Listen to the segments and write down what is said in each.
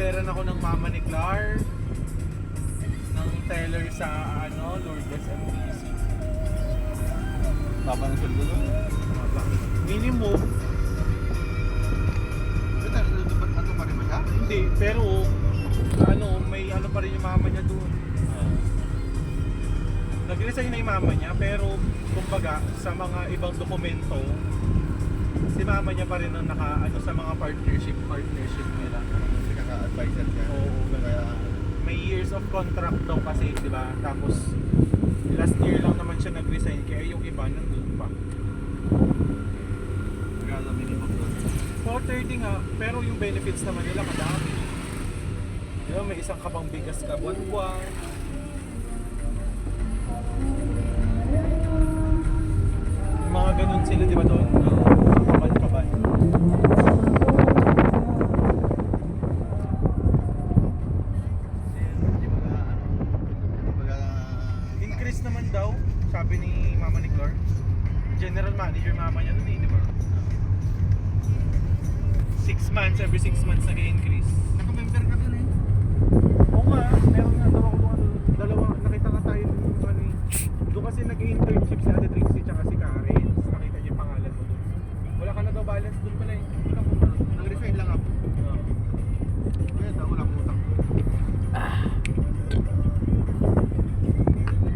inoferan ako ng mama ni Clar ng teller sa Lourdes MTC. Tapa ng sweldo doon. Minimum. Ba't ano pa rin ba siya? Hindi, pero may pa rin yung mama niya doon. Nag-resign na yung mama niya, pero kumbaga sa mga ibang dokumento, si mama niya pa rin ang sa mga partnership nila. Kasi kaka-advisor ka. Oo, kaya may years of contract daw kasi, di ba? Tapos last year lang naman siya nag-resign, kaya yung iba nandun pa. Magkano minimum doon? 430 nga, pero yung benefits naman nila madami. Di ba, may isang kabang bigas ka buwan-buwan. Yung mga ganun sila, di ba doon? Kaban-kaban. Increase naman daw, sabi ni mama ni Clark. General manager mama niya nun di ba? 6 months, every 6 months nag-increase. Naka-member ka doon Oo nga, meron nga daw ako dalawa, nakita nga tayo doon kasi nag-internship si Ate Trixie tsaka si Karen. Nakita niya yung pangalan mo doon. Wala ka na daw balance doon pala eh. Hindi ka pumunod. Nag-resign lang ako. Kaya daw wala akong utang.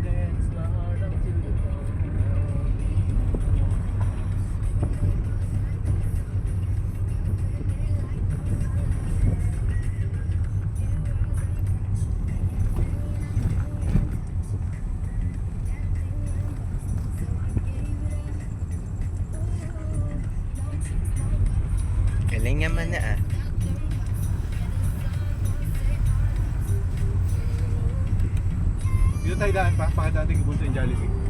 Dance na harang sila. Galing naman na ah. Dito tayo daan pa, dating Ubuntu and Jollibee.